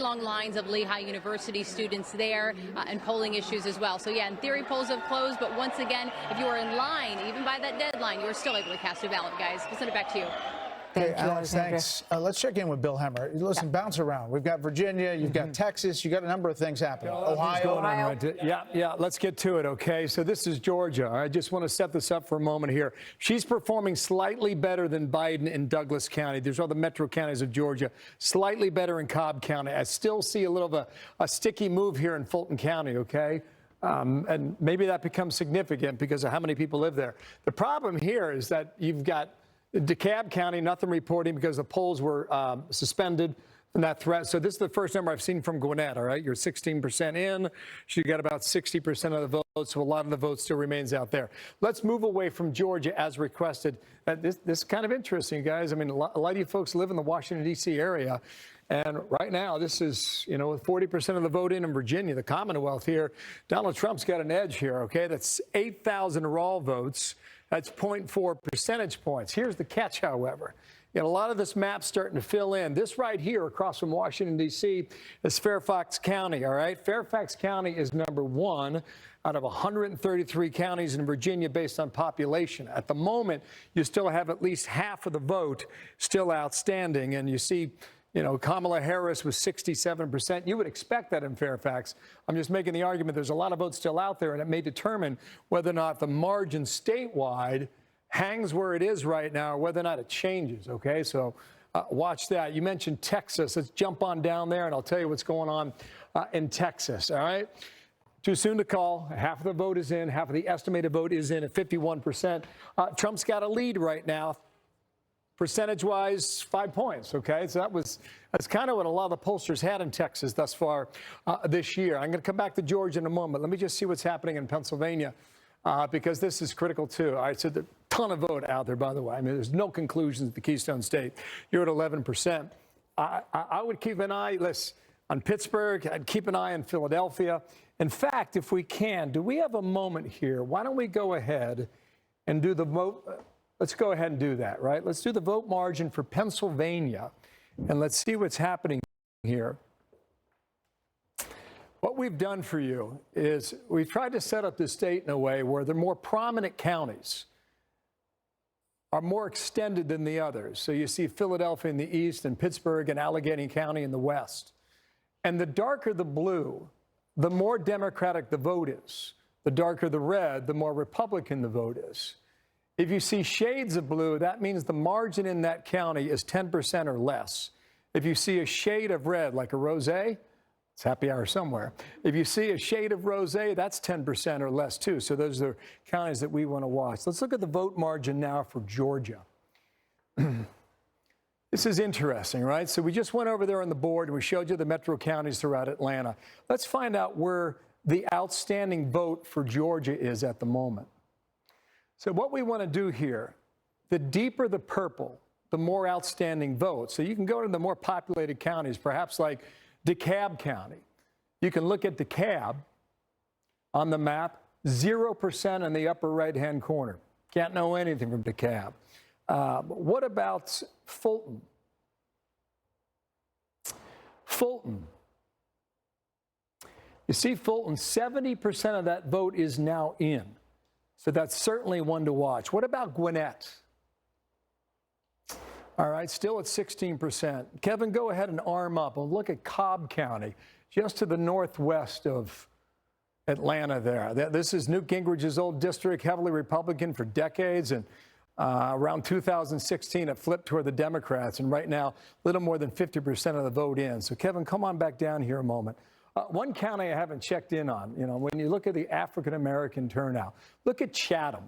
long lines of Lehigh University students there and polling issues as well. So yeah, in theory, polls have closed, but once again, if you were in line, even by that deadline, you were still able to cast your ballot, guys. We'll send it back to you. Hey, Alex, thanks. Let's check in with Bill Hemmer. Listen, bounce around. We've got Virginia, you've got Texas, you've got a number of things happening. Ohio. Yeah, let's get to it, okay? So this is Georgia. I just want to set this up for a moment here. She's performing slightly better than Biden in Douglas County. There's all the metro counties of Georgia. Slightly better in Cobb County. I still see a little of a sticky move here in Fulton County, okay? And maybe that becomes significant because of how many people live there. The problem here is that you've got DeKalb County, nothing reporting because the polls were suspended from that threat. So this is the first number I've seen from Gwinnett, all right? You're 16% in. She got about 60% of the votes, so a lot of the vote still remains out there. Let's move away from Georgia as requested. This is kind of interesting, guys. I mean, a lot of you folks live in the Washington, D.C. area. And right now, this is, you know, with 40% of the vote in Virginia, the Commonwealth here, Donald Trump's got an edge here, okay? That's 8,000 raw votes. That's 0.4 percentage points. Here's the catch, however. You know, a lot of this map's starting to fill in. This right here across from Washington, D.C. is Fairfax County, all right? Fairfax County is number 1 out of 133 counties in Virginia based on population. At the moment, you still have at least half of the vote still outstanding. And you see, you know, Kamala Harris was 67%. You would expect that in Fairfax. I'm just making the argument there's a lot of votes still out there, and it may determine whether or not the margin statewide hangs where it is right now or whether or not it changes, okay? So watch that. You mentioned Texas. Let's jump on down there, and I'll tell you what's going on in Texas, all right? Too soon to call. Half of the vote is in. Half of the estimated vote is in at 51%. Trump's got a lead right now. Percentage-wise, 5 points, okay? So that's kind of what a lot of the pollsters had in Texas thus far this year. I'm going to come back to Georgia in a moment. Let me just see what's happening in Pennsylvania because this is critical, too. All right, so there's a ton of vote out there, by the way. I mean, there's no conclusions at the Keystone State. You're at 11%. I would keep an eye, on Pittsburgh. I'd keep an eye on Philadelphia. In fact, if we can, do we have a moment here? Why don't we go ahead and do the vote? Let's go ahead and do that, right? Let's do the vote margin for Pennsylvania, and let's see what's happening here. What we've done for you is we've tried to set up the state in a way where the more prominent counties are more extended than the others. So you see Philadelphia in the east and Pittsburgh and Allegheny County in the west. And the darker the blue, the more Democratic the vote is. The darker the red, the more Republican the vote is. If you see shades of blue, that means the margin in that county is 10% or less. If you see a shade of red, like a rosé, it's happy hour somewhere. If you see a shade of rosé, that's 10% or less, too. So those are counties that we want to watch. Let's look at the vote margin now for Georgia. This is interesting, right? So we just went over there on the board, and we showed you the metro counties throughout Atlanta. Let's find out where the outstanding vote for Georgia is at the moment. So what we want to do here, the deeper the purple, the more outstanding votes. So you can go to the more populated counties, perhaps like DeKalb County. You can look at DeKalb on the map, 0% in the upper right-hand corner. Can't know anything from DeKalb. What about Fulton? Fulton. You see Fulton, 70% of that vote is now in. So that's certainly one to watch. What about Gwinnett? All right, still at 16%. Kevin, go ahead and arm up and look at Cobb County, just to the northwest of Atlanta there. This is Newt Gingrich's old district, heavily Republican for decades. And around 2016, it flipped toward the Democrats. And right now, a little more than 50% of the vote in. So, Kevin, come on back down here a moment. One county I haven't checked in on, you know, when you look at the African-American turnout, look at Chatham.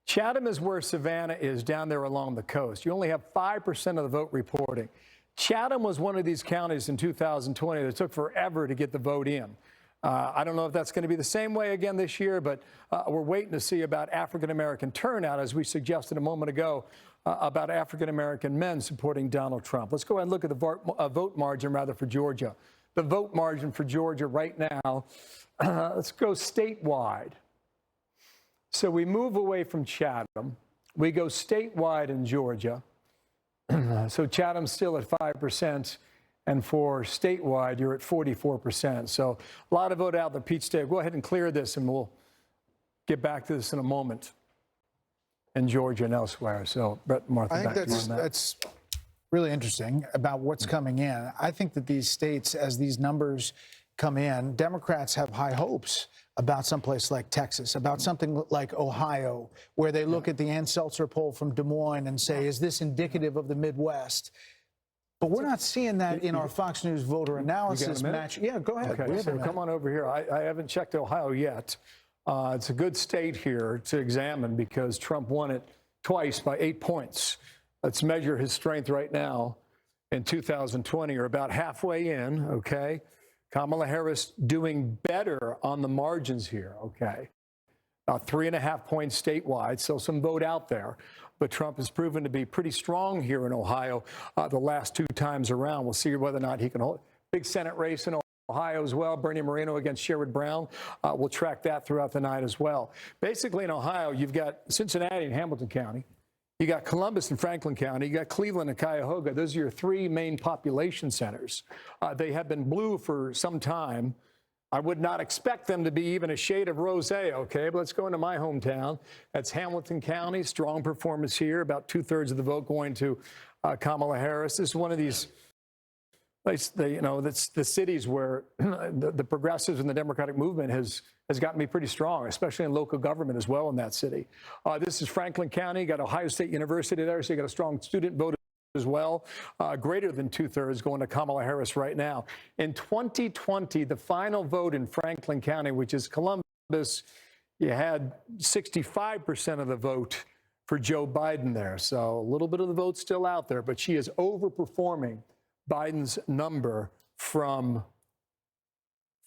Chatham is where Savannah is, down there along the coast. You only have 5% of the vote reporting. Chatham was one of these counties in 2020 that took forever to get the vote in. I don't know if that's going to be the same way again this year, but we're waiting to see about African-American turnout, as we suggested a moment ago, about African-American men supporting Donald Trump. Let's go ahead and look at the vote margin, rather, for Georgia. The vote margin for Georgia right now, let's go statewide. So we move away from Chatham. We go statewide in Georgia. So Chatham's still at 5%. And for statewide, you're at 44%. So a lot of vote out there. Pete Stay, go ahead and clear this, and we'll get back to this in a moment in Georgia and elsewhere. So, Brett, Martha, I think back to you on that. that's really interesting about what's coming in. I think that these states, as these numbers come in, Democrats have high hopes about someplace like Texas, about something like Ohio, where they look at the Ann Seltzer poll from Des Moines and say, is this indicative of the Midwest? But we're not seeing that in our Fox News voter analysis match. Yeah, go ahead. Okay, so come on over here. I haven't checked Ohio yet. It's a good state here to examine because Trump won it twice by 8 points. Let's measure his strength right now in 2020, or about halfway in, okay? Kamala Harris doing better on the margins here, okay? 3.5 points statewide, so some vote out there. But Trump has proven to be pretty strong here in Ohio the last 2 times around. We'll see whether or not he can hold. Big Senate race in Ohio as well. Bernie Moreno against Sherrod Brown. We'll track that throughout the night as well. Basically in Ohio, you've got Cincinnati and Hamilton County. You got Columbus and Franklin County. You got Cleveland and Cuyahoga. Those are your 3 main population centers. They have been blue for some time. I would not expect them to be even a shade of rosé, okay? But let's go into my hometown. That's Hamilton County. Strong performance here. About 2/3 of the vote going to Kamala Harris. This is one of these, that's the cities where the progressives and the Democratic movement has gotten me pretty strong, especially in local government as well in that city. This is Franklin County. You got Ohio State University there, so you got a strong student vote as well. Greater than 2/3 going to Kamala Harris right now. In 2020, the final vote in Franklin County, which is Columbus, you had 65% of the vote for Joe Biden there. So a little bit of the vote still out there, but she is overperforming Biden's number from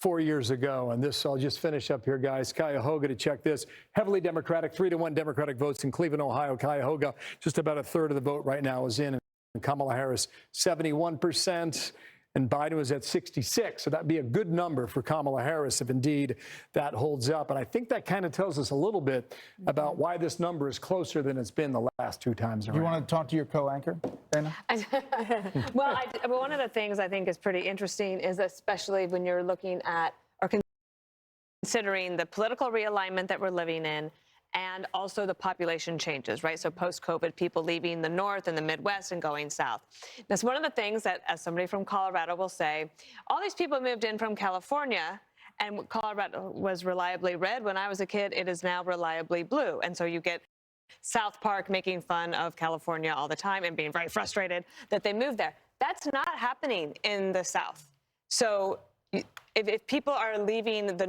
4 years ago. And this, I'll just finish up here, guys. Cuyahoga, to check this. Heavily Democratic, 3-1 Democratic votes in Cleveland, Ohio. Cuyahoga, just about 1/3 of the vote right now is in. And Kamala Harris, 71%. And Biden was at 66. So that'd be a good number for Kamala Harris if indeed that holds up. And I think that kind of tells us a little bit about why this number is closer than it's been the last 2 times around. You want to talk to your co-anchor, Dana? Well, one of the things I think is pretty interesting is especially when you're looking at or considering the political realignment that we're living in, and also the population changes, right? So post-COVID, people leaving the North and the Midwest and going South. That's one of the things that, as somebody from Colorado will say, all these people moved in from California, and Colorado was reliably red. When I was a kid, it is now reliably blue. And so you get South Park making fun of California all the time and being very frustrated that they moved there. That's not happening in the South. So if people are leaving the